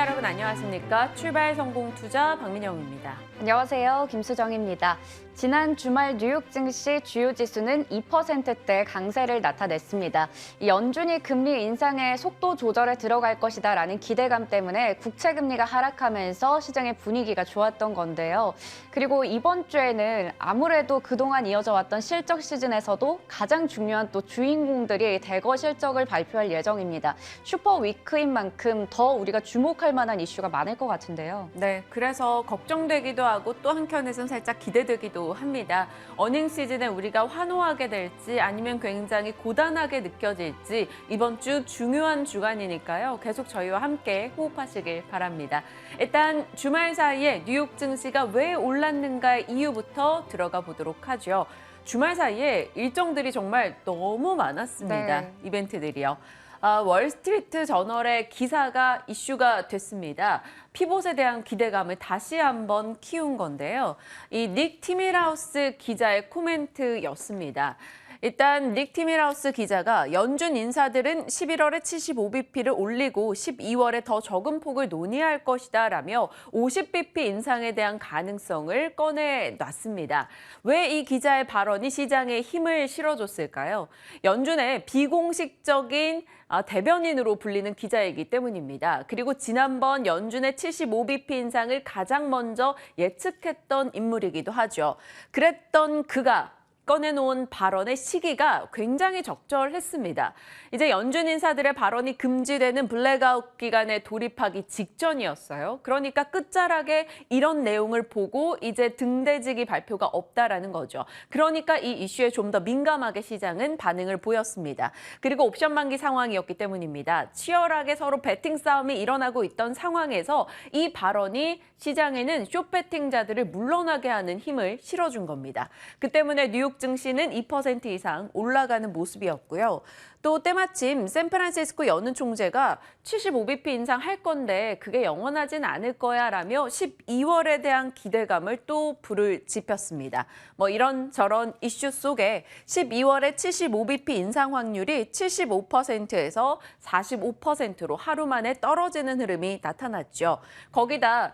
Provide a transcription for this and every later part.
여러분 안녕하십니까? 출발 성공 투자 박민영입니다. 안녕하세요. 김수정입니다. 지난 주말 뉴욕 증시 주요 지수는 2%대 강세를 나타냈습니다. 연준이 금리 인상의 속도 조절에 들어갈 것이다라는 기대감 때문에 국채 금리가 하락하면서 시장의 분위기가 좋았던 건데요. 그리고 이번 주에는 아무래도 그동안 이어져 왔던 실적 시즌에서도 가장 중요한 또 주인공들이 대거 실적을 발표할 예정입니다. 슈퍼 위크인 만큼 더 우리가 주목할 만한 이슈가 많을 것 같은데요. 네, 그래서 걱정되기도 하고 또 한켠에선 살짝 기대되기도 합니다. 어닝 시즌에 우리가 환호하게 될지 아니면 굉장히 고단하게 느껴질지 이번 주 중요한 주간이니까요. 계속 저희와 함께 호흡하시길 바랍니다. 일단 주말 사이에 뉴욕 증시가 왜 올랐는가 이유부터 들어가 보도록 하죠. 주말 사이에 일정들이 정말 너무 많았습니다. 네. 이벤트들이요. 월스트리트 저널의 기사가 이슈가 됐습니다. 피봇에 대한 기대감을 다시 한번 키운 건데요. 이 닉 티밀하우스 기자의 코멘트였습니다. 일단 닉 티밀하우스 기자가 연준 인사들은 11월에 75bp를 올리고 12월에 더 적은 폭을 논의할 것이다 라며 50bp 인상에 대한 가능성을 꺼내놨습니다. 왜 이 기자의 발언이 시장에 힘을 실어줬을까요? 연준의 비공식적인 대변인으로 불리는 기자이기 때문입니다. 그리고 지난번 연준의 75bp 인상을 가장 먼저 예측했던 인물이기도 하죠. 그랬던 그가 꺼내놓은 발언의 시기가 굉장히 적절했습니다. 이제 연준 인사들의 발언이 금지되는 블랙아웃 기간에 돌입하기 직전이었어요. 그러니까 끝자락에 이런 내용을 보고 이제 등대지기 발표가 없다라는 거죠. 그러니까 이 이슈에 좀 더 민감하게 시장은 반응을 보였습니다. 그리고 옵션 만기 상황이었기 때문입니다. 치열하게 서로 배팅 싸움이 일어나고 있던 상황에서 이 발언이 시장에는 숏배팅자들을 물러나게 하는 힘을 실어준 겁니다. 그 때문에 뉴욕 증시는 2% 이상 올라가는 모습이었고요. 또 때마침 샌프란시스코 연은 총재가 75bp 인상할 건데 그게 영원하진 않을 거야 라며 12월에 대한 기대감을 또 불을 지폈습니다. 이런저런 이슈 속에 12월에 75bp 인상 확률이 75%에서 45%로 하루 만에 떨어지는 흐름이 나타났죠. 거기다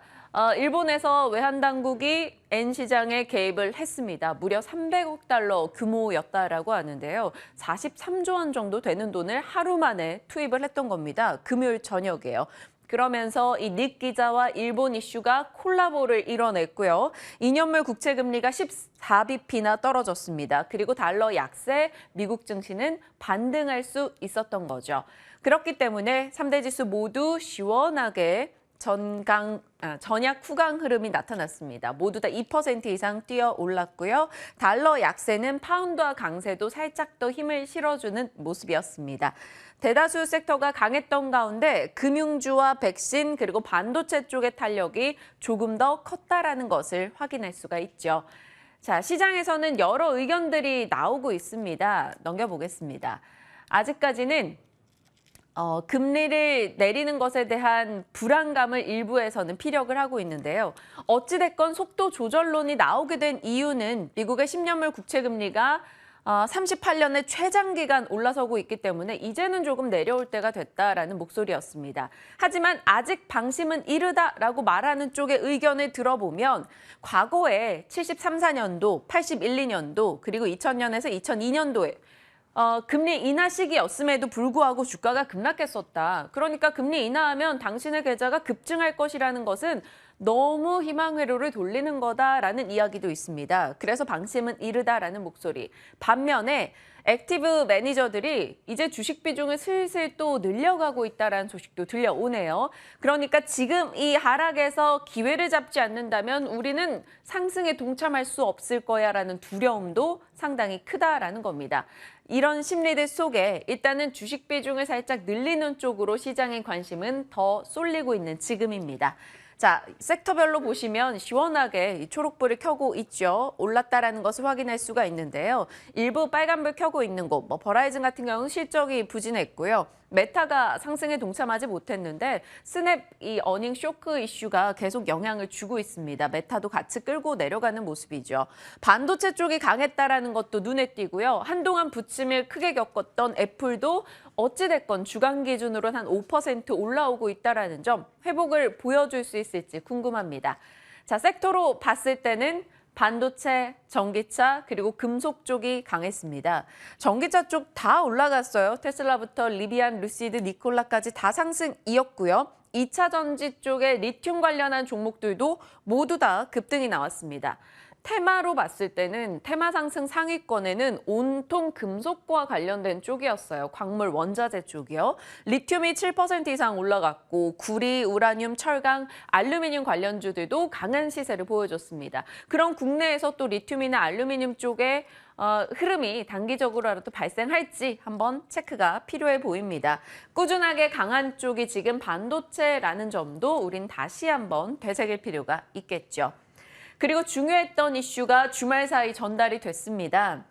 일본에서 외환당국이 엔 시장에 개입을 했습니다. 무려 300억 달러 규모였다라고 하는데요. 43조 원 정도 되는 돈을 하루 만에 투입을 했던 겁니다. 금요일 저녁에요. 그러면서 이 닉 기자와 일본 이슈가 콜라보를 이뤄냈고요. 2년물 국채 금리가 14bp나 떨어졌습니다. 그리고 달러 약세, 미국 증시는 반등할 수 있었던 거죠. 그렇기 때문에 3대 지수 모두 시원하게 전약 후강 흐름이 나타났습니다. 모두 다 2% 이상 뛰어 올랐고요. 달러 약세는 파운드와 강세도 살짝 더 힘을 실어주는 모습이었습니다. 대다수 섹터가 강했던 가운데 금융주와 백신 그리고 반도체 쪽의 탄력이 조금 더 컸다라는 것을 확인할 수가 있죠. 자, 시장에서는 여러 의견들이 나오고 있습니다. 넘겨보겠습니다. 아직까지는 금리를 내리는 것에 대한 불안감을 일부에서는 피력을 하고 있는데요. 어찌됐건 속도 조절론이 나오게 된 이유는 미국의 10년물 국채 금리가 38년의 최장기간 올라서고 있기 때문에 이제는 조금 내려올 때가 됐다라는 목소리였습니다. 하지만 아직 방심은 이르다라고 말하는 쪽의 의견을 들어보면 과거에 73, 4년도, 81, 2년도 그리고 2000년에서 2002년도에 금리 인하 시기였음에도 불구하고 주가가 급락했었다. 그러니까 금리 인하하면 당신의 계좌가 급증할 것이라는 것은 너무 희망회로를 돌리는 거다라는 이야기도 있습니다. 그래서 방심은 이르다라는 목소리. 반면에 액티브 매니저들이 이제 주식 비중을 슬슬 또 늘려가고 있다라는 소식도 들려오네요. 그러니까 지금 이 하락에서 기회를 잡지 않는다면 우리는 상승에 동참할 수 없을 거야라는 두려움도 상당히 크다라는 겁니다. 이런 심리들 속에 일단은 주식 비중을 살짝 늘리는 쪽으로 시장의 관심은 더 쏠리고 있는 지금입니다. 자, 섹터별로 보시면 시원하게 이 초록불을 켜고 있죠. 올랐다라는 것을 확인할 수가 있는데요. 일부 빨간불 켜고 있는 곳, 버라이즌 같은 경우는 실적이 부진했고요. 메타가 상승에 동참하지 못했는데 스냅 이 어닝 쇼크 이슈가 계속 영향을 주고 있습니다. 메타도 같이 끌고 내려가는 모습이죠. 반도체 쪽이 강했다라는 것도 눈에 띄고요. 한동안 부침을 크게 겪었던 애플도 어찌됐건 주간 기준으로는 한 5% 올라오고 있다라는 점 회복을 보여줄 수 있을지 궁금합니다. 자, 섹터로 봤을 때는 반도체, 전기차, 그리고 금속 쪽이 강했습니다. 전기차 쪽 다 올라갔어요. 테슬라부터 리비안, 루시드, 니콜라까지 다 상승 이었고요. 2차 전지 쪽의 리튬 관련한 종목들도 모두 다 급등이 나왔습니다. 테마로 봤을 때는 테마 상승 상위권에는 온통 금속과 관련된 쪽이었어요. 광물 원자재 쪽이요. 리튬이 7% 이상 올라갔고 구리, 우라늄, 철강, 알루미늄 관련주들도 강한 시세를 보여줬습니다. 그럼 국내에서 또 리튬이나 알루미늄 쪽에 흐름이 단기적으로라도 발생할지 한번 체크가 필요해 보입니다. 꾸준하게 강한 쪽이 지금 반도체라는 점도 우린 다시 한번 되새길 필요가 있겠죠. 그리고 중요했던 이슈가 주말 사이 전달이 됐습니다.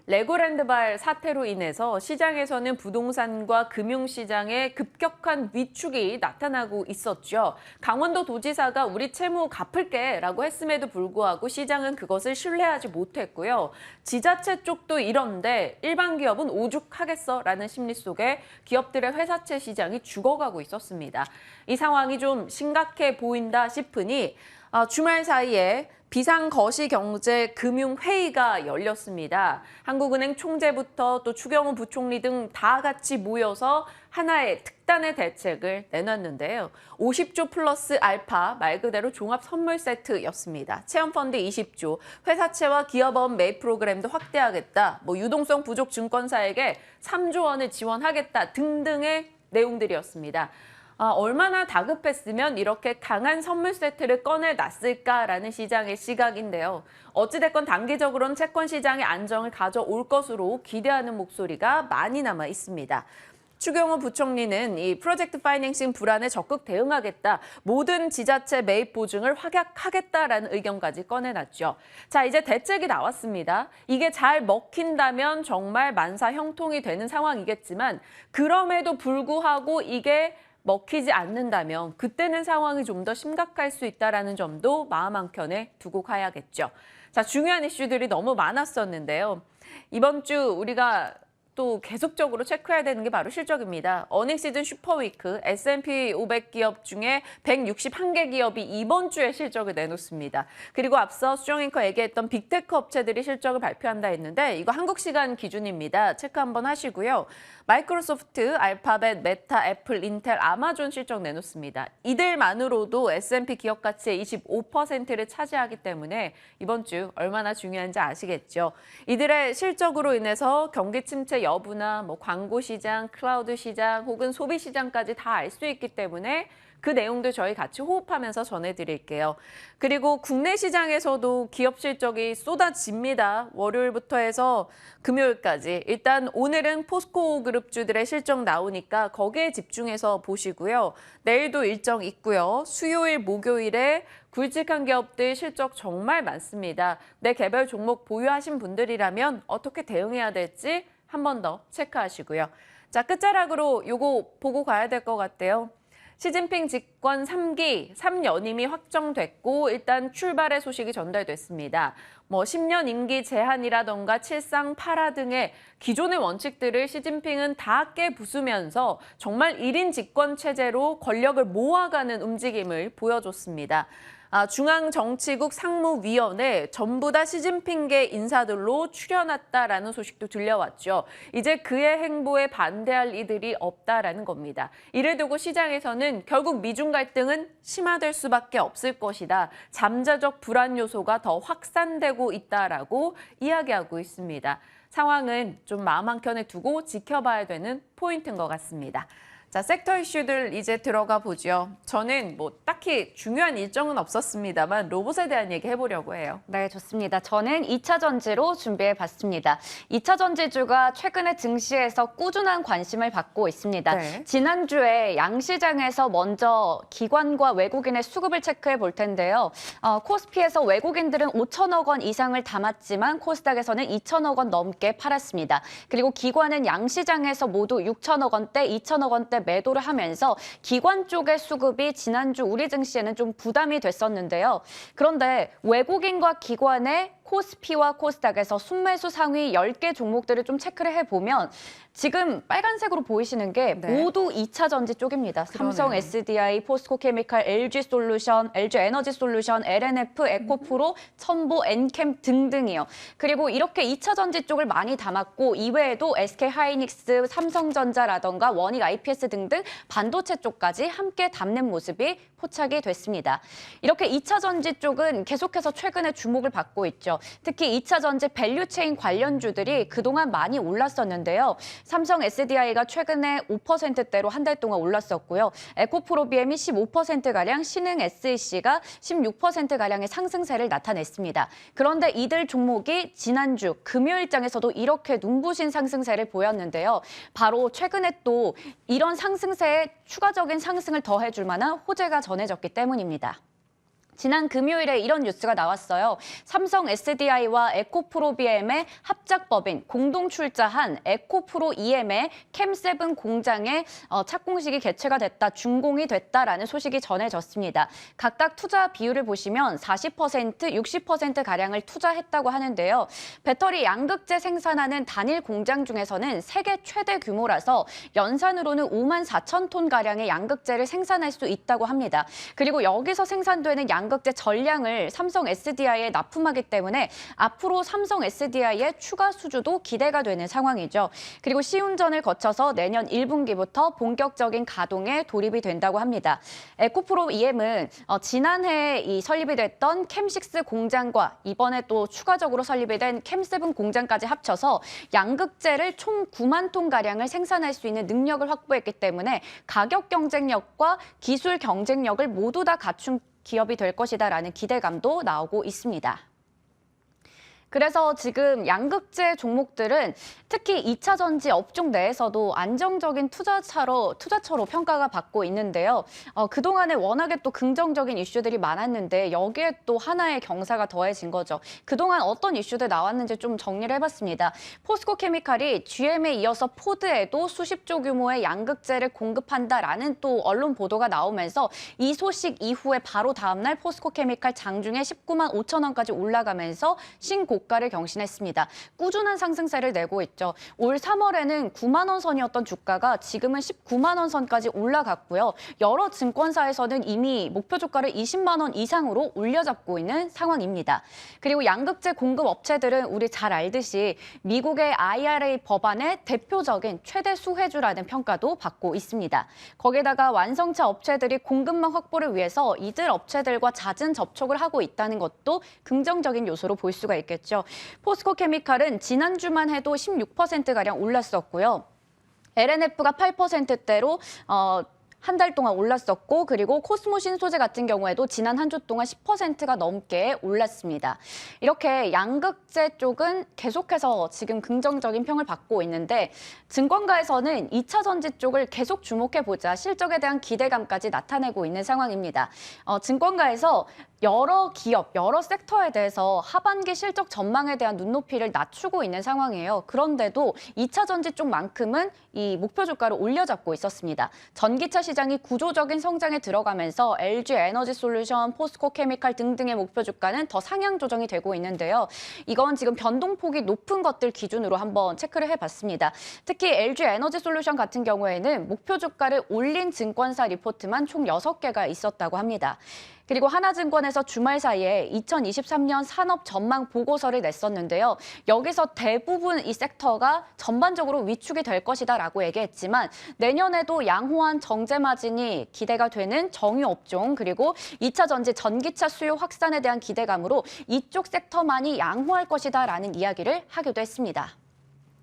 레고랜드발 사태로 인해서 시장에서는 부동산과 금융시장에 급격한 위축이 나타나고 있었죠. 강원도 도지사가 우리 채무 갚을게 라고 했음에도 불구하고 시장은 그것을 신뢰하지 못했고요. 지자체 쪽도 이런데 일반 기업은 오죽하겠어 라는 심리 속에 기업들의 회사채 시장이 죽어가고 있었습니다. 이 상황이 좀 심각해 보인다 싶으니 주말 사이에 비상거시경제금융회의가 열렸습니다. 한국은행 총재부터 또 추경호 부총리 등 다 같이 모여서 하나의 특단의 대책을 내놨는데요. 50조 플러스 알파 말 그대로 종합 선물 세트였습니다. 체험펀드 20조, 회사채와 기업원 매입 프로그램도 확대하겠다, 유동성 부족 증권사에게 3조 원을 지원하겠다 등등의 내용들이었습니다. 얼마나 다급했으면 이렇게 강한 선물 세트를 꺼내놨을까라는 시장의 시각인데요. 어찌됐건 단기적으로는 채권 시장의 안정을 가져올 것으로 기대하는 목소리가 많이 남아 있습니다. 추경호 부총리는 이 프로젝트 파이낸싱 불안에 적극 대응하겠다, 모든 지자체 매입 보증을 확약하겠다라는 의견까지 꺼내놨죠. 자, 이제 대책이 나왔습니다. 이게 잘 먹힌다면 정말 만사 형통이 되는 상황이겠지만 그럼에도 불구하고 이게 먹히지 않는다면 그때는 상황이 좀 더 심각할 수 있다는 점도 마음 한켠에 두고 가야겠죠. 자, 중요한 이슈들이 너무 많았었는데요. 이번 주 우리가 또 계속적으로 체크해야 되는 게 바로 실적입니다. 어닝 시즌 슈퍼위크, S&P 500 기업 중에 161개 기업이 이번 주에 실적을 내놓습니다. 그리고 앞서 수정 앵커 얘기했던 빅테크 업체들이 실적을 발표한다 했는데 이거 한국 시간 기준입니다. 체크 한번 하시고요. 마이크로소프트, 알파벳, 메타, 애플, 인텔, 아마존 실적 내놓습니다. 이들만으로도 S&P 기업 가치의 25%를 차지하기 때문에 이번 주 얼마나 중요한지 아시겠죠. 이들의 실적으로 인해서 경기 침체 여부나 광고 시장, 클라우드 시장 혹은 소비 시장까지 다 알 수 있기 때문에 그 내용도 저희 같이 호흡하면서 전해드릴게요. 그리고 국내 시장에서도 기업 실적이 쏟아집니다. 월요일부터 해서 금요일까지. 일단 오늘은 포스코 그룹주들의 실적 나오니까 거기에 집중해서 보시고요. 내일도 일정 있고요. 수요일, 목요일에 굵직한 기업들 실적 정말 많습니다. 내 개별 종목 보유하신 분들이라면 어떻게 대응해야 될지 한 번 더 체크하시고요. 자, 끝자락으로 요거 보고 가야 될 것 같아요. 시진핑 집권 3기, 3연임이 확정됐고 일단 출발의 소식이 전달됐습니다. 10년 임기 제한이라던가 칠상 팔하 등의 기존의 원칙들을 시진핑은 다 깨부수면서 정말 1인 집권 체제로 권력을 모아가는 움직임을 보여줬습니다. 중앙정치국 상무위원회 전부 다 시진핑계 인사들로 추려놨다라는 소식도 들려왔죠. 이제 그의 행보에 반대할 이들이 없다라는 겁니다. 이를 두고 시장에서는 결국 미중 갈등은 심화될 수밖에 없을 것이다. 잠재적 불안 요소가 더 확산되고 있다라고 이야기하고 있습니다. 상황은 좀 마음 한켠에 두고 지켜봐야 되는 포인트인 것 같습니다. 자, 섹터 이슈들 이제 들어가 보죠. 저는 뭐 딱히 중요한 일정은 없었습니다만 로봇에 대한 얘기 해보려고 해요. 네, 좋습니다. 저는 2차 전지로 준비해봤습니다. 2차 전지주가 최근에 증시에서 꾸준한 관심을 받고 있습니다. 네. 지난주에 양시장에서 먼저 기관과 외국인의 수급을 체크해 볼 텐데요. 코스피에서 외국인들은 5천억 원 이상을 담았지만 코스닥에서는 2천억 원 넘게 팔았습니다. 그리고 기관은 양시장에서 모두 6천억 원대, 2천억 원대 매도를 하면서 기관 쪽의 수급이 지난주 우리 증시에는 좀 부담이 됐었는데요. 그런데 외국인과 기관의 코스피와 코스닥에서 순매수 상위 10개 종목들을 좀 체크를 해보면 지금 빨간색으로 보이시는 게 네. 모두 2차 전지 쪽입니다. 삼성, 그러네요. SDI, 포스코케미칼, LG솔루션, LG에너지솔루션, LNF, 에코프로, 첨보, 엔캠 등등이요. 그리고 이렇게 2차 전지 쪽을 많이 담았고 이외에도 SK하이닉스, 삼성전자라던가 원익 IPS 등등 반도체 쪽까지 함께 담는 모습이 포착이 됐습니다. 이렇게 2차 전지 쪽은 계속해서 최근에 주목을 받고 있죠. 특히 2차 전지 밸류체인 관련주들이 그동안 많이 올랐었는데요. 삼성 SDI가 최근에 5%대로 한 달 동안 올랐었고요. 에코프로비엠이 15%가량, 신흥 SEC가 16%가량의 상승세를 나타냈습니다. 그런데 이들 종목이 지난주 금요일장에서도 이렇게 눈부신 상승세를 보였는데요. 바로 최근에 또 이런 상승세에 추가적인 상승을 더해줄 만한 호재가 전해졌기 때문입니다. 지난 금요일에 이런 뉴스가 나왔어요. 삼성 SDI와 에코프로비엠의 합작법인 공동 출자한 에코프로 EM의 캠7 공장의 착공식이 개최가 됐다, 준공이 됐다라는 소식이 전해졌습니다. 각각 투자 비율을 보시면 40%, 60%가량을 투자했다고 하는데요. 배터리 양극재 생산하는 단일 공장 중에서는 세계 최대 규모라서 연산으로는 5만 4천 톤가량의 양극재를 생산할 수 있다고 합니다. 그리고 여기서 생산되는 양극재 전량을 삼성 SDI에 납품하기 때문에 앞으로 삼성 SDI의 추가 수주도 기대가 되는 상황이죠. 그리고 시운전을 거쳐서 내년 1분기부터 본격적인 가동에 돌입이 된다고 합니다. 에코프로 EM은 지난해 설립이 됐던 캠6 공장과 이번에 또 추가적으로 설립이 된 캠7 공장까지 합쳐서 양극재를 총 9만 톤가량을 생산할 수 있는 능력을 확보했기 때문에 가격 경쟁력과 기술 경쟁력을 모두 다 갖춘 기업이 될 것이다라는 기대감도 나오고 있습니다. 그래서 지금 양극재 종목들은 특히 2차 전지 업종 내에서도 안정적인 투자처로 평가가 받고 있는데요. 그동안에 워낙에 또 긍정적인 이슈들이 많았는데 여기에 또 하나의 경사가 더해진 거죠. 그동안 어떤 이슈들 나왔는지 좀 정리를 해봤습니다. 포스코케미칼이 GM에 이어서 포드에도 수십조 규모의 양극재를 공급한다라는 또 언론 보도가 나오면서 이 소식 이후에 바로 다음 날 포스코케미칼 장중에 19만 5천 원까지 올라가면서 신고가를 경신했습니다. 꾸준한 상승세를 내고 있죠. 올 3월에는 9만 원 선이었던 주가가 지금은 19만 원 선까지 올라갔고요. 여러 증권사에서는 이미 목표 주가를 20만 원 이상으로 올려잡고 있는 상황입니다. 그리고 양극재 공급 업체들은 우리 잘 알듯이 미국의 IRA 법안의 대표적인 최대 수혜주라는 평가도 받고 있습니다. 거기다가 완성차 업체들이 공급망 확보를 위해서 이들 업체들과 잦은 접촉을 하고 있다는 것도 긍정적인 요소로 볼 수가 있겠죠. 포스코케미칼은 지난주만 해도 16%가량 올랐었고요. LNF가 8%대로 한 달 동안 올랐었고 그리고 코스모 신소재 같은 경우에도 지난 한 주 동안 10%가 넘게 올랐습니다. 이렇게 양극재 쪽은 계속해서 지금 긍정적인 평을 받고 있는데 증권가에서는 2차 전지 쪽을 계속 주목해보자 실적에 대한 기대감까지 나타내고 있는 상황입니다. 증권가에서 여러 기업, 여러 섹터에 대해서 하반기 실적 전망에 대한 눈높이를 낮추고 있는 상황이에요. 그런데도 2차 전지 쪽만큼은 이 목표 주가를 올려잡고 있었습니다. 전기차 시장이 구조적인 성장에 들어가면서 LG 에너지 솔루션, 포스코케미칼 등등의 목표 주가는 더 상향 조정이 되고 있는데요. 이건 지금 변동폭이 높은 것들 기준으로 한번 체크를 해봤습니다. 특히 LG 에너지 솔루션 같은 경우에는 목표 주가를 올린 증권사 리포트만 총 6개가 있었다고 합니다. 그리고 하나증권에서 주말 사이에 2023년 산업 전망 보고서를 냈었는데요. 여기서 대부분 이 섹터가 전반적으로 위축이 될 것이다라고 얘기했지만 내년에도 양호한 정제 마진이 기대가 되는 정유업종 그리고 2차 전지 전기차 수요 확산에 대한 기대감으로 이쪽 섹터만이 양호할 것이다라는 이야기를 하기도 했습니다.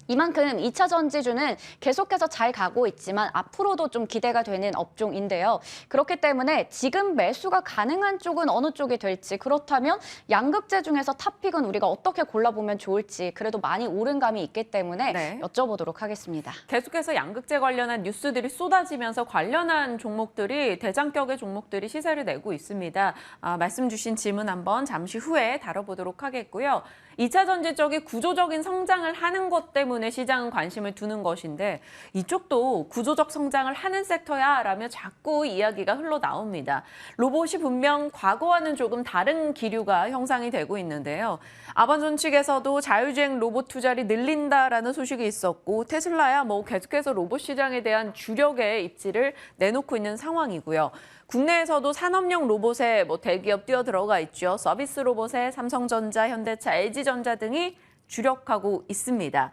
이만큼 2차 전지주는 계속해서 잘 가고 있지만 앞으로도 좀 기대가 되는 업종인데요. 그렇기 때문에 지금 매수가 가능한 쪽은 어느 쪽이 될지, 그렇다면 양극재 중에서 탑픽은 우리가 어떻게 골라보면 좋을지 그래도 많이 오른 감이 있기 때문에 네. 여쭤보도록 하겠습니다. 계속해서 양극재 관련한 뉴스들이 쏟아지면서 관련한 종목들이 대장격의 종목들이 시세를 내고 있습니다. 말씀 주신 질문 한번 잠시 후에 다뤄보도록 하겠고요. 2차 전지 쪽이 구조적인 성장을 하는 것 때문에 시장은 관심을 두는 것인데 이쪽도 구조적 성장을 하는 섹터야 라며 자꾸 이야기가 흘러나옵니다. 로봇이 분명 과거와는 조금 다른 기류가 형성이 되고 있는데요. 아마존 측에서도 자율주행 로봇 투자를 늘린다라는 소식이 있었고 테슬라야 계속해서 로봇 시장에 대한 주력의 입지를 내놓고 있는 상황이고요. 국내에서도 산업용 로봇에 대기업 뛰어들어가 있죠. 서비스 로봇에 삼성전자, 현대차, LG전자 등이 주력하고 있습니다.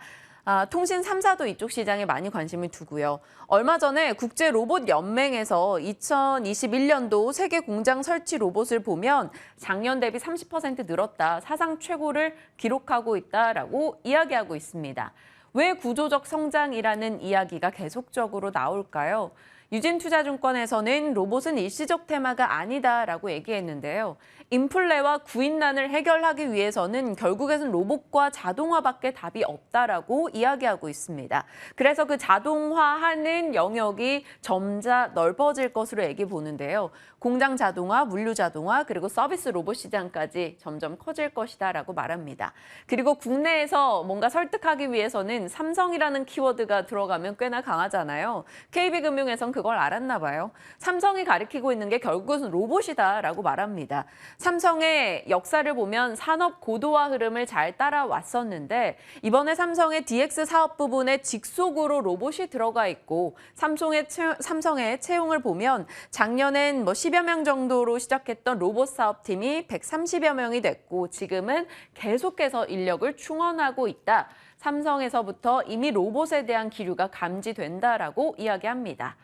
통신 3사도 이쪽 시장에 많이 관심을 두고요. 얼마 전에 국제로봇연맹에서 2021년도 세계 공장 설치 로봇을 보면 작년 대비 30% 늘었다, 사상 최고를 기록하고 있다라고 이야기하고 있습니다. 왜 구조적 성장이라는 이야기가 계속적으로 나올까요? 유진투자증권에서는 로봇은 일시적 테마가 아니다라고 얘기했는데요. 인플레와 구인난을 해결하기 위해서는 결국에는 로봇과 자동화밖에 답이 없다라고 이야기하고 있습니다. 그래서 그 자동화하는 영역이 점차 넓어질 것으로 얘기 보는데요. 공장 자동화, 물류 자동화, 그리고 서비스 로봇 시장까지 점점 커질 것이다라고 말합니다. 그리고 국내에서 뭔가 설득하기 위해서는 삼성이라는 키워드가 들어가면 꽤나 강하잖아요. KB금융에선 그걸 알았나 봐요. 삼성이 가리키고 있는 게 결국은 로봇이다라고 말합니다. 삼성의 역사를 보면 산업 고도화 흐름을 잘 따라왔었는데 이번에 삼성의 DX 사업 부분에 직속으로 로봇이 들어가 있고 삼성의 채용을 보면 작년엔 10여 명 정도로 시작했던 로봇 사업팀이 130여 명이 됐고 지금은 계속해서 인력을 충원하고 있다. 삼성에서부터 이미 로봇에 대한 기류가 감지된다라고 이야기합니다.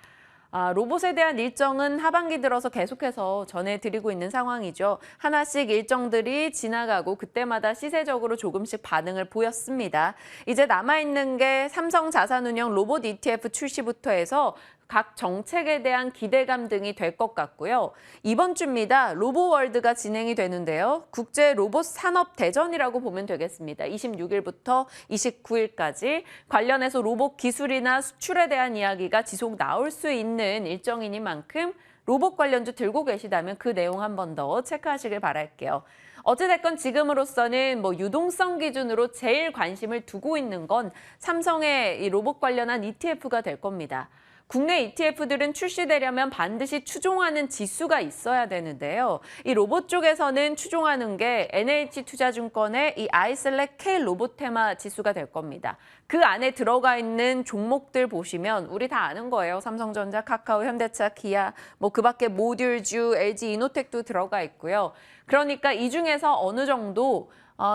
로봇에 대한 일정은 하반기 들어서 계속해서 전해드리고 있는 상황이죠. 하나씩 일정들이 지나가고 그때마다 시세적으로 조금씩 반응을 보였습니다. 이제 남아있는 게 삼성자산운용 로봇 ETF 출시부터 해서 각 정책에 대한 기대감 등이 될 것 같고요. 이번 주입니다. 로보월드가 진행이 되는데요. 국제 로봇 산업 대전이라고 보면 되겠습니다. 26일부터 29일까지 관련해서 로봇 기술이나 수출에 대한 이야기가 지속 나올 수 있는 일정이니만큼 로봇 관련주 들고 계시다면 그 내용 한 번 더 체크하시길 바랄게요. 어찌됐건 지금으로서는 유동성 기준으로 제일 관심을 두고 있는 건 삼성의 이 로봇 관련한 ETF가 될 겁니다. 국내 ETF들은 출시되려면 반드시 추종하는 지수가 있어야 되는데요. 이 로봇 쪽에서는 추종하는 게 NH투자증권의 이 아이슬렉 K 로봇 테마 지수가 될 겁니다. 그 안에 들어가 있는 종목들 보시면 우리 다 아는 거예요. 삼성전자, 카카오, 현대차, 기아, 그 밖에 모듈주, LG 이노텍도 들어가 있고요. 그러니까 이 중에서 어느 정도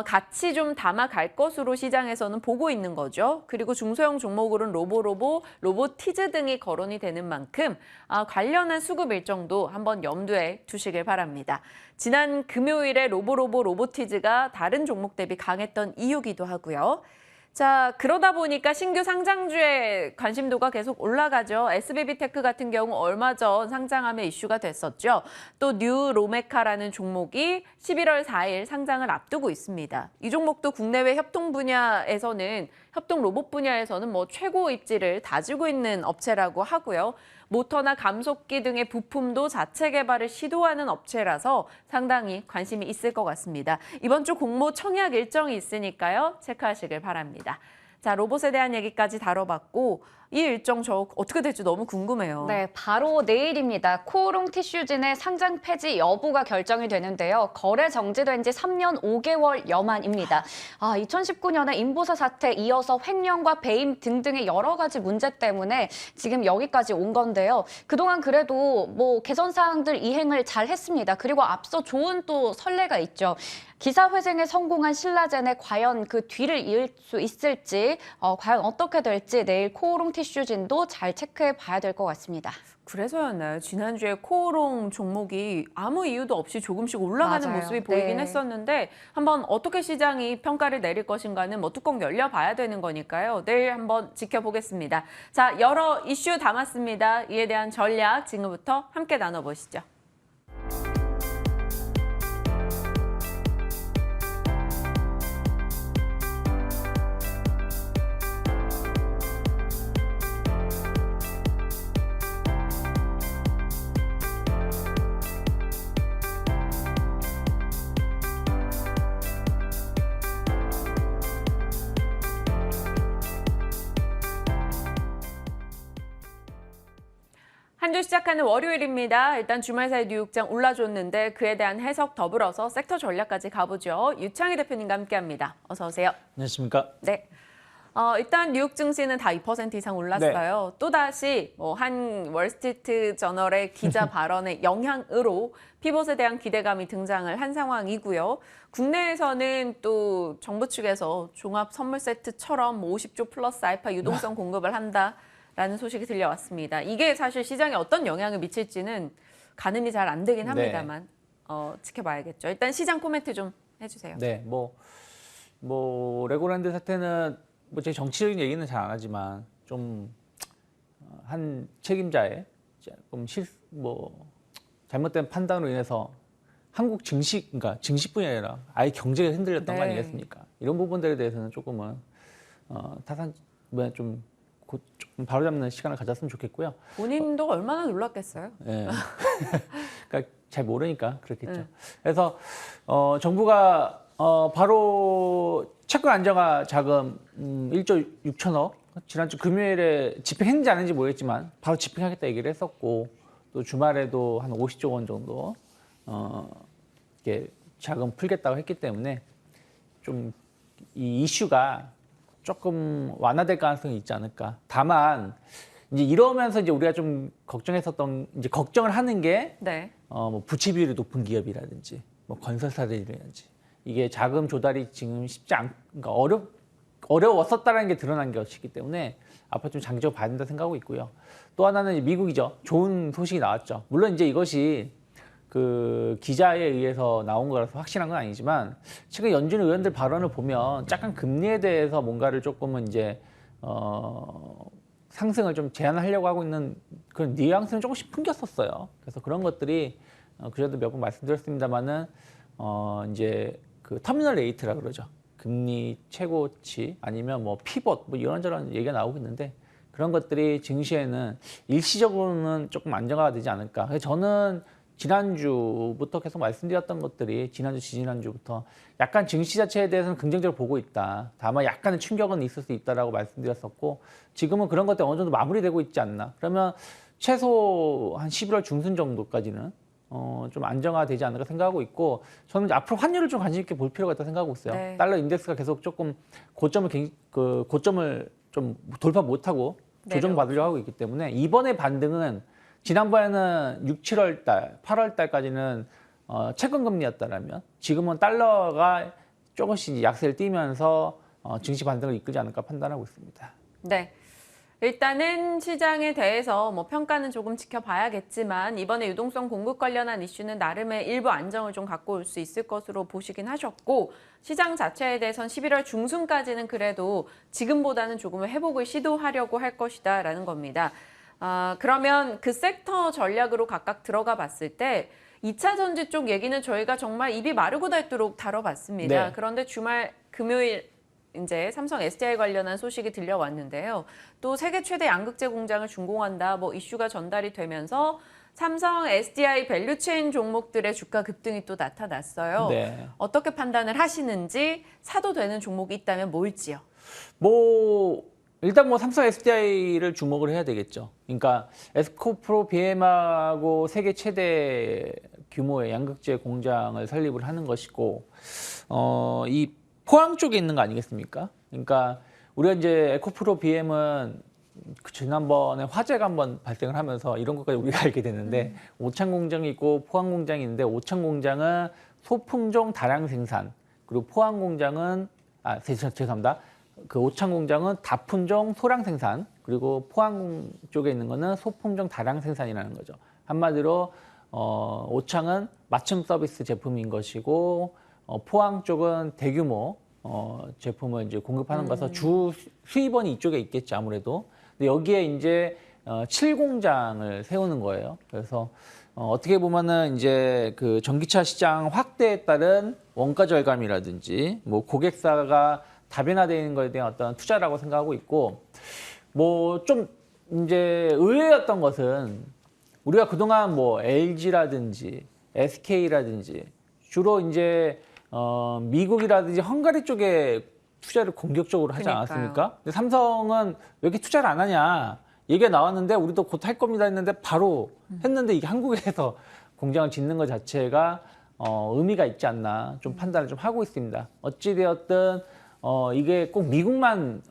같이 좀 담아갈 것으로 시장에서는 보고 있는 거죠. 그리고 중소형 종목으로는 로보티즈 등이 거론이 되는 만큼 관련한 수급 일정도 한번 염두에 두시길 바랍니다. 지난 금요일에 로보티즈가 다른 종목 대비 강했던 이유기도 하고요. 자, 그러다 보니까 신규 상장주의 관심도가 계속 올라가죠. SBB테크 같은 경우 얼마 전 상장하며 이슈가 됐었죠. 또 뉴로메카라는 종목이 11월 4일 상장을 앞두고 있습니다. 이 종목도 국내외 협동 로봇 분야에서는 최고 입지를 다지고 있는 업체라고 하고요. 모터나 감속기 등의 부품도 자체 개발을 시도하는 업체라서 상당히 관심이 있을 것 같습니다. 이번 주 공모 청약 일정이 있으니까요. 체크하시길 바랍니다. 자, 로봇에 대한 얘기까지 다뤄봤고 이 일정 저 어떻게 될지 너무 궁금해요. 네, 바로 내일입니다. 코오롱 티슈진의 상장 폐지 여부가 결정이 되는데요. 거래 정지된 지 3년 5개월여 만입니다. 2019년에 인보사 사태 이어서 횡령과 배임 등등의 여러 가지 문제 때문에 지금 여기까지 온 건데요. 그동안 그래도 개선 사항들 이행을 잘 했습니다. 그리고 앞서 좋은 또 선례가 있죠. 기사 회생에 성공한 신라젠에 과연 그 뒤를 이을 수 있을지, 과연 어떻게 될지 내일 코오롱 티슈진도 잘 체크해 봐야 될 것 같습니다. 그래서였나요? 지난주에 코오롱 종목이 아무 이유도 없이 조금씩 올라가는 맞아요. 모습이 보이긴 네. 했었는데 한번 어떻게 시장이 평가를 내릴 것인가는 뭐 뚜껑 열려봐야 되는 거니까요. 내일 한번 지켜보겠습니다. 자, 여러 이슈 담았습니다. 이에 대한 전략 지금부터 함께 나눠보시죠. 한 주 시작하는 월요일입니다. 일단 주말 사이 뉴욕장 올라줬는데 그에 대한 해석 더불어서 섹터 전략까지 가보죠. 유창희 대표님과 함께합니다. 어서 오세요. 안녕하십니까? 네. 일단 뉴욕 증시는 다 2% 이상 올랐어요. 또다시 한 월스트리트 저널의 기자 발언의 영향으로 피봇에 대한 기대감이 등장을 한 상황이고요. 국내에서는 또 정부 측에서 종합 선물 세트처럼 50조 플러스 알파 유동성 공급을 한다라는 소식이 들려왔습니다. 이게 사실 시장에 어떤 영향을 미칠지는 가늠이 잘 안 되긴 합니다만 지켜봐야겠죠. 일단 시장 코멘트 좀 해주세요. 네, 레고랜드 사태는 제 정치적인 얘기는 잘 안 하지만 좀 한 책임자의 조금 잘못된 판단으로 인해서 한국 그러니까 증시뿐이 아니라 아예 경제가 흔들렸던 거 아니겠습니까? 이런 부분들에 대해서는 조금은 좀 바로잡는 시간을 가졌으면 좋겠고요. 본인도 얼마나 놀랐겠어요? 네. 그러니까 잘 모르니까 그렇겠죠. 그래서 정부가 바로 채권 안정화 자금 1조 6천억 지난주 금요일에 집행했는지 안 했는지 모르겠지만 바로 집행하겠다 얘기를 했었고 또 주말에도 한 50조 원 정도 이렇게 자금 풀겠다고 했기 때문에 좀 이 이슈가 조금 완화될 가능성이 있지 않을까. 다만 이제 이러면서 이제 우리가 좀 걱정했었던 이제 걱정을 하는 게 네. 부채 비율이 높은 기업이라든지 건설사들이라든지 이게 자금 조달이 지금 그러니까 어려웠었다는 게 드러난 것이기 때문에 앞으로 좀 장기적으로 봐야 된다 생각하고 있고요. 또 하나는 미국이죠. 좋은 소식이 나왔죠. 물론 이제 이것이 그 기자에 의해서 나온 거라서 확실한 건 아니지만 최근 연준 의원들 발언을 보면 약간 금리에 대해서 뭔가를 조금은 이제 상승을 좀 제한하려고 하고 있는 그런 뉘앙스는 조금씩 풍겼었어요. 그래서 그런 것들이 그전에도 몇 번 말씀드렸습니다만은 이제 그 터미널 레이트라 그러죠. 금리 최고치 아니면 피벗 이런저런 얘기가 나오고 있는데 그런 것들이 증시에는 일시적으로는 조금 안정화가 되지 않을까. 그래서 저는 지난주부터 계속 말씀드렸던 것들이 지지난주부터 약간 증시 자체에 대해서는 긍정적으로 보고 있다. 다만 약간의 충격은 있을 수 있다라고 말씀드렸었고 지금은 그런 것들이 어느 정도 마무리되고 있지 않나. 그러면 최소 한 11월 중순 정도까지는 좀 안정화되지 않을까 생각하고 있고 저는 이제 앞으로 환율을 좀 관심 있게 볼 필요가 있다고 생각하고 있어요. 네. 달러 인덱스가 계속 조금 고점을 좀 돌파 못하고 조정받으려고 하고 있기 때문에 이번에 반등은 지난번에는 6, 7월 달, 8월 달까지는 채권 금리였다라면 지금은 달러가 조금씩 약세를 띠면서 증시 반등을 이끌지 않을까 판단하고 있습니다. 네. 일단은 시장에 대해서 평가는 조금 지켜봐야겠지만 이번에 유동성 공급 관련한 이슈는 나름의 일부 안정을 좀 갖고 올 수 있을 것으로 보시긴 하셨고 시장 자체에 대해서는 11월 중순까지는 그래도 지금보다는 조금은 회복을 시도하려고 할 것이다라는 겁니다. 그러면 그 섹터 전략으로 각각 들어가 봤을 때 2차 전지 쪽 얘기는 저희가 정말 입이 마르고 닳도록 다뤄봤습니다. 네. 그런데 주말 금요일 이제 삼성 SDI 관련한 소식이 들려왔는데요. 또 세계 최대 양극재 공장을 준공한다 이슈가 전달이 되면서 삼성 SDI 밸류체인 종목들의 주가 급등이 또 나타났어요. 네. 어떻게 판단을 하시는지 사도 되는 종목이 있다면 뭘지요? 일단 삼성 SDI를 주목을 해야 되겠죠. 그러니까 에스코프로 BM하고 세계 최대 규모의 양극재 공장을 설립을 하는 것이고 이 포항 쪽에 있는 거 아니겠습니까? 그러니까 우리가 이제 에코프로 BM은 지난번에 화재가 한번 발생을 하면서 이런 것까지 우리가 알게 됐는데 오창 공장이 있고 포항 공장이 있는데 오창 공장은 소품종 다량 생산, 그리고 포항 공장은 죄송합니다. 그 오창 공장은 다품종 소량 생산, 그리고 포항 쪽에 있는 거는 소품종 다량 생산이라는 거죠. 한마디로 오창은 맞춤 서비스 제품인 것이고 포항 쪽은 대규모 제품을 이제 공급하는 거라서 주 수입원이 이쪽에 있겠죠, 아무래도. 근데 여기에 이제 7공장을 세우는 거예요. 그래서 어떻게 보면은 이제 그 전기차 시장 확대에 따른 원가 절감이라든지 뭐 고객사가 다변화되는 거에 대한 어떤 투자라고 생각하고 있고, 뭐 좀 이제 의외였던 것은 우리가 그동안 뭐 LG라든지 SK라든지 주로 이제 미국이라든지 헝가리 쪽에 투자를 공격적으로 하지 그러니까요. 않았습니까? 근데 삼성은 왜 이렇게 투자를 안 하냐 얘기가 나왔는데 우리도 곧 할 겁니다 했는데 바로 했는데 이게 한국에서 공장을 짓는 것 자체가 의미가 있지 않나 좀 판단을 좀 하고 있습니다. 어찌되었든 이게 꼭 미국만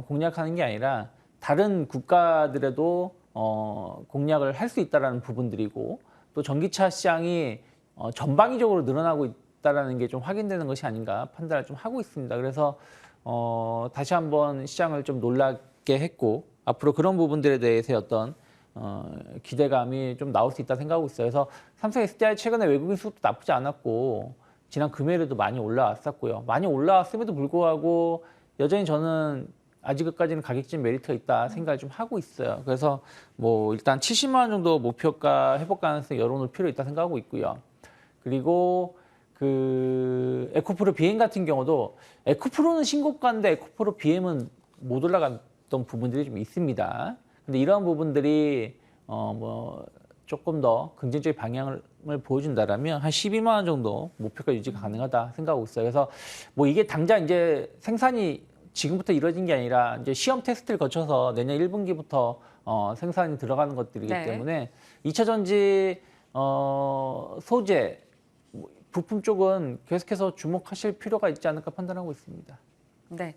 공략하는 게 아니라 다른 국가들에도 공략을 할 수 있다는 부분들이고, 또 전기차 시장이 전방위적으로 늘어나고 있다는 게 좀 확인되는 것이 아닌가 판단을 좀 하고 있습니다. 그래서 다시 한번 시장을 좀 놀라게 했고, 앞으로 그런 부분들에 대해서 어떤 기대감이 좀 나올 수 있다 생각하고 있어요. 그래서 삼성 SDI 최근에 외국인 수급도 나쁘지 않았고 지난 금요일에도 많이 올라왔었고요. 많이 올라왔음에도 불구하고 여전히 저는 아직까지는 가격적인 메리트가 있다 생각을 좀 하고 있어요. 그래서 뭐 일단 70만 원 정도 목표가 회복 가능성이 열어놓을 필요 있다 생각하고 있고요. 그리고 그 에코프로 BM 같은 경우도 에코프로는 신고가인데 에코프로 BM은 못 올라갔던 부분들이 좀 있습니다. 근데 이러한 부분들이 뭐 조금 더 긍정적인 방향을 보여준다라면 한 12만 원 정도 목표가 유지가 가능하다 생각하고 있어요. 그래서 뭐 이게 당장 이제 생산이 지금부터 이루어진 게 아니라 이제 시험 테스트를 거쳐서 내년 1분기부터 생산이 들어가는 것들이기 네. 때문에 2차 전지 소재 부품 쪽은 계속해서 주목하실 필요가 있지 않을까 판단하고 있습니다. 네.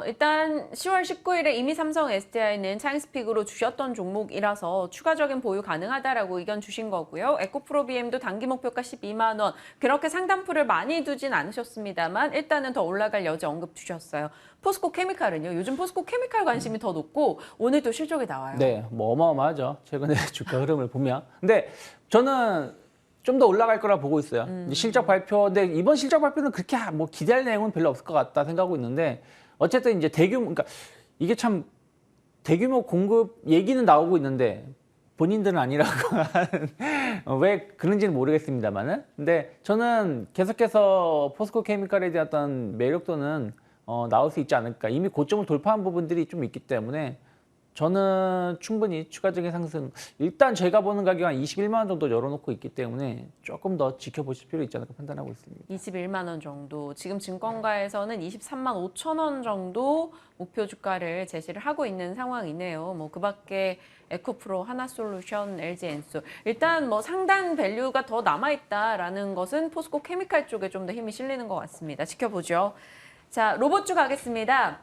일단 10월 19일에 이미 삼성 SDI는 차익스픽으로 주셨던 종목이라서 추가적인 보유 가능하다라고 의견 주신 거고요. 에코프로 BM도 단기 목표가 12만 원. 그렇게 상단풀을 많이 두진 않으셨습니다만 일단은 더 올라갈 여지 언급 주셨어요. 포스코 케미칼은요. 요즘 포스코 케미칼 관심이 더 높고 오늘 또 실적이 나와요. 네, 뭐 어마어마하죠. 최근에 주가 흐름을 보면. 근데 저는 좀 더 올라갈 거라 보고 있어요. 이제 실적 발표, 근데 이번 실적 발표는 그렇게 뭐 기대할 내용은 별로 없을 것 같다 생각하고 있는데, 어쨌든 이제 그러니까 이게 참 대규모 공급 얘기는 나오고 있는데 본인들은 아니라고 하는 왜 그런지는 모르겠습니다만은, 근데 저는 계속해서 포스코 케미칼에 대한 어떤 매력도는 나올 수 있지 않을까. 이미 고점을 돌파한 부분들이 좀 있기 때문에 저는 충분히 추가적인 상승, 일단 제가 보는 가격은 한 21만 원 정도 열어놓고 있기 때문에 조금 더 지켜보실 필요 있지 않을까 판단하고 있습니다. 21만 원 정도. 지금 증권가에서는 23만 5천 원 정도 목표 주가를 제시를 하고 있는 상황이네요. 뭐 그밖에 에코프로, 하나솔루션, LG엔솔. 일단 뭐 상단 밸류가 더 남아있다라는 것은 포스코 케미칼 쪽에 좀 더 힘이 실리는 것 같습니다. 지켜보죠. 자, 로봇주 가겠습니다.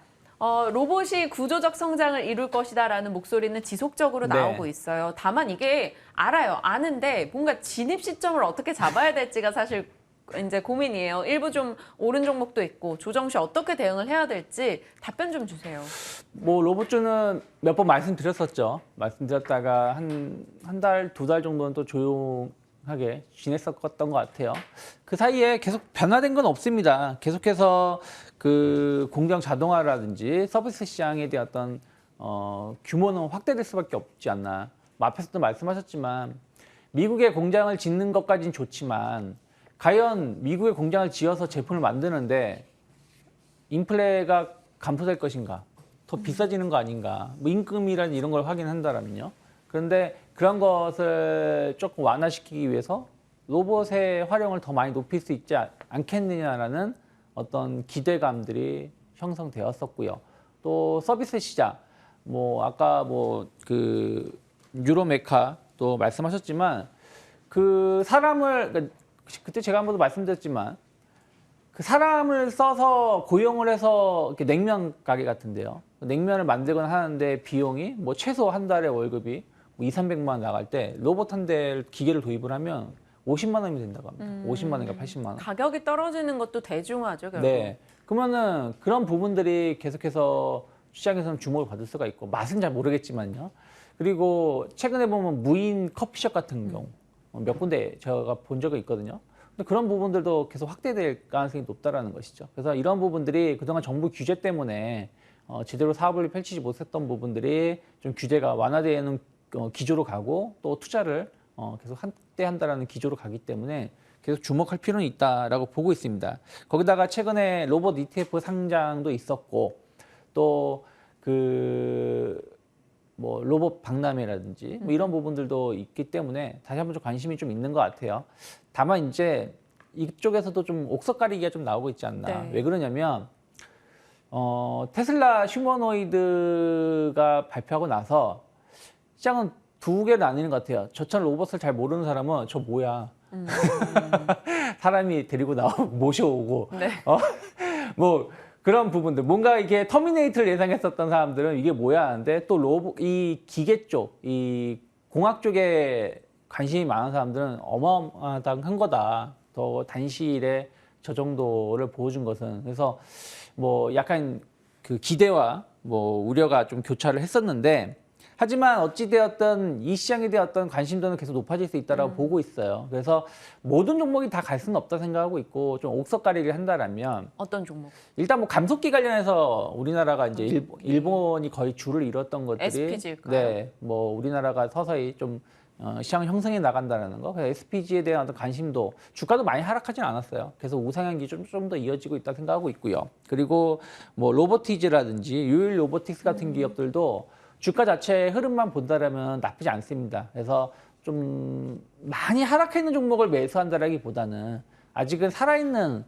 로봇이 구조적 성장을 이룰 것이다라는 목소리는 지속적으로 네. 나오고 있어요. 다만 이게 아는데 뭔가 진입 시점을 어떻게 잡아야 될지가 사실 이제 고민이에요. 일부 좀 오른 종목도 있고 조정 시 어떻게 대응을 해야 될지 답변 좀 주세요. 뭐 로봇주는 몇 번 말씀드렸었죠. 말씀드렸다가 한 달, 2달 정도는 또 조용하게 지냈었던 것 같아요. 그 사이에 계속 변화된 건 없습니다. 계속해서 그 공장 자동화라든지 서비스 시장에 대한 어떤 규모는 확대될 수밖에 없지 않나. 뭐 앞에서도 말씀하셨지만 미국의 공장을 짓는 것까지는 좋지만 과연 미국의 공장을 지어서 제품을 만드는데 인플레가 감소될 것인가, 더 비싸지는 거 아닌가, 뭐 임금이라는 이런 걸 확인한다면요. 그런데 그런 것을 조금 완화시키기 위해서 로봇의 활용을 더 많이 높일 수 있지 않겠느냐라는 어떤 기대감들이 형성되었었고요. 또 서비스 시장, 뭐 아까 뭐 그 유로메카 또 말씀하셨지만 그 사람을 그때 제가 한 번도 말씀드렸지만 그 사람을 써서 고용을 해서 이렇게 냉면 가게 같은데요. 냉면을 만들거나 하는데 비용이 뭐 최소 한 달에 월급이 뭐 200~300만 원 나갈 때 로봇 한 대 기계를 도입을 하면 50만 원이 된다고 합니다. 50만 원인가 80만 원. 가격이 떨어지는 것도 대중화죠, 결국. 네. 그러면은 그런 부분들이 계속해서 시장에서는 주목을 받을 수가 있고 맛은 잘 모르겠지만요. 그리고 최근에 보면 무인 커피숍 같은 경우 몇 군데 제가 본 적이 있거든요. 근데 그런 부분들도 계속 확대될 가능성이 높다라는 것이죠. 그래서 이런 부분들이 그동안 정부 규제 때문에 제대로 사업을 펼치지 못했던 부분들이 좀 규제가 완화되는 기조로 가고 또 투자를 계속 확대한다라는 기조로 가기 때문에 계속 주목할 필요는 있다라고 보고 있습니다. 거기다가 최근에 로봇 ETF 상장도 있었고 또 뭐 로봇 박람회라든지 뭐 이런 부분들도 있기 때문에 다시 한번 좀 관심이 좀 있는 것 같아요. 다만 이제 이쪽에서도 좀 옥석 가리기가 좀 나오고 있지 않나. 네. 왜 그러냐면 테슬라 휴머노이드가 발표하고 나서 시장은 두 개로 나뉘는 것 같아요. 저처럼 로봇을 잘 모르는 사람은 저 뭐야. 사람이 데리고 모셔오고 네. 뭐 그런 부분들 뭔가 이게 터미네이터를 예상했었던 사람들은 이게 뭐야 하는데 또 이 기계 쪽, 이 공학 쪽에 관심이 많은 사람들은 어마어마한 거다. 더 단시일에 저 정도를 보여준 것은 그래서 뭐 약간 그 기대와 뭐 우려가 좀 교차를 했었는데 하지만 어찌되었든 이 시장에 대한 어떤 관심도는 계속 높아질 수 있다고 보고 있어요. 그래서 모든 종목이 다 갈 수는 없다 생각하고 있고 좀 옥석가리를 한다라면 어떤 종목? 일단 뭐 감속기 관련해서 우리나라가 이제 일본이 거의 줄을 이뤘던 것들이 SPG일까요? 네, 뭐 우리나라가 서서히 좀 시장 형성해 나간다는 거. 그래서 SPG에 대한 어떤 관심도 주가도 많이 하락하진 않았어요. 계속 우상향기 좀 더 이어지고 있다 생각하고 있고요. 그리고 뭐 로보티즈라든지 유일 로보틱스 같은 기업들도 주가 자체의 흐름만 본다라면 나쁘지 않습니다. 그래서 좀 많이 하락해 있는 종목을 매수한다라기보다는 아직은 살아있는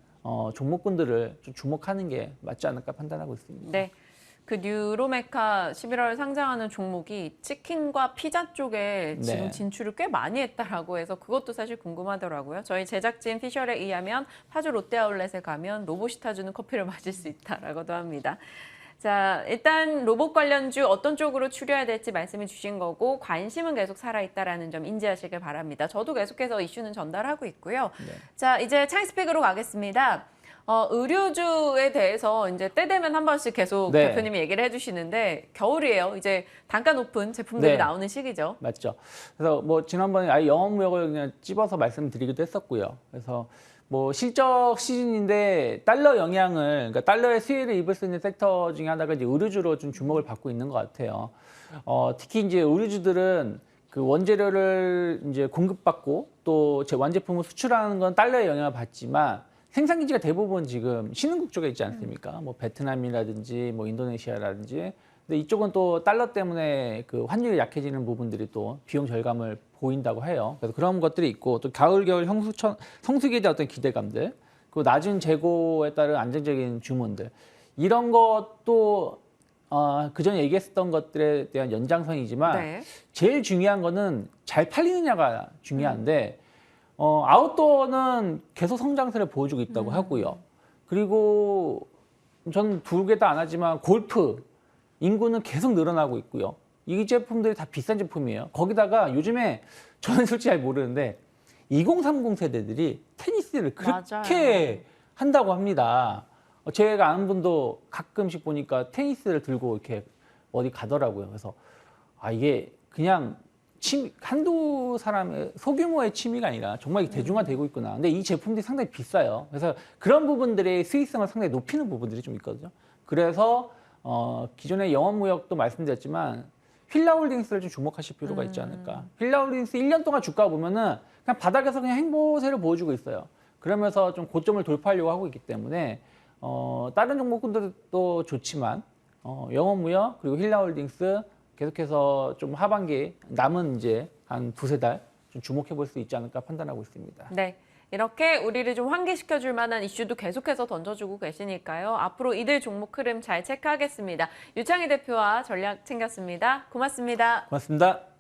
종목군들을 좀 주목하는 게 맞지 않을까 판단하고 있습니다. 네. 그 뉴로메카 11월 상장하는 종목이 치킨과 피자 쪽에 지금 네. 진출을 꽤 많이 했다라고 해서 그것도 사실 궁금하더라고요. 저희 제작진 피셜에 의하면 파주 롯데아울렛에 가면 로봇이 타주는 커피를 마실 수 있다라고도 합니다. 자, 일단 로봇 관련주 어떤 쪽으로 추려야 될지 말씀해 주신 거고 관심은 계속 살아있다라는 점 인지하시길 바랍니다. 저도 계속해서 이슈는 전달하고 있고요. 네. 자, 이제 차이스픽으로 가겠습니다. 의류주에 대해서 이제 때 되면 한 번씩 계속 네. 대표님이 얘기를 해주시는데 겨울이에요. 이제 단가 높은 제품들이 네. 나오는 시기죠. 맞죠. 그래서 뭐 지난번에 아예 영업무역을 그냥 찝어서 말씀드리기도 했었고요. 그래서 뭐 실적 시즌인데 달러 영향을, 그러니까 달러의 수혜를 입을 수 있는 섹터 중에 하나가 이제 의류주로 좀 주목을 받고 있는 것 같아요. 특히 이제 의류주들은 그 원재료를 이제 공급받고 또 제 완제품을 수출하는 건 달러의 영향을 받지만 생산 기지가 대부분 지금 신흥국 쪽에 있지 않습니까? 뭐 베트남이라든지 뭐 인도네시아라든지. 근데 이쪽은 또 달러 때문에 그 환율이 약해지는 부분들이 또 비용 절감을 보인다고 해요. 그래서 그런 것들이 있고 또 가을 겨울 성수기에 대한 어떤 기대감들, 그리고 낮은 재고에 따른 안정적인 주문들 이런 것도 그전에 얘기했었던 것들에 대한 연장선이지만 네. 제일 중요한 거는 잘 팔리느냐가 중요한데 아웃도어는 계속 성장세를 보여주고 있다고 하고요. 그리고 저는 두 개 다 안 하지만 골프 인구는 계속 늘어나고 있고요. 이 제품들이 다 비싼 제품이에요. 거기다가 요즘에 저는 솔직히 잘 모르는데 2030 세대들이 테니스를 그렇게 맞아요. 한다고 합니다. 제가 아는 분도 가끔씩 보니까 테니스를 들고 이렇게 어디 가더라고요. 그래서 이게 그냥 한두 사람의 소규모의 취미가 아니라 정말 대중화되고 있구나. 근데 이 제품들이 상당히 비싸요. 그래서 그런 부분들의 수익성을 상당히 높이는 부분들이 좀 있거든요. 그래서 기존의 영업무역도 말씀드렸지만 휠라홀딩스를 좀 주목하실 필요가 있지 않을까. 휠라홀딩스 1년 동안 주가 보면은 그냥 바닥에서 그냥 행보세를 보여주고 있어요. 그러면서 좀 고점을 돌파하려고 하고 있기 때문에 다른 종목군들도 좋지만 영업무역 그리고 휠라홀딩스 계속해서 좀 하반기 남은 이제 한 두세 달 좀 주목해 볼 수 있지 않을까 판단하고 있습니다. 네. 이렇게 우리를 좀 환기시켜 줄 만한 이슈도 계속해서 던져주고 계시니까요. 앞으로 이들 종목 흐름 잘 체크하겠습니다. 유창희 대표와 전략 챙겼습니다. 고맙습니다. 고맙습니다.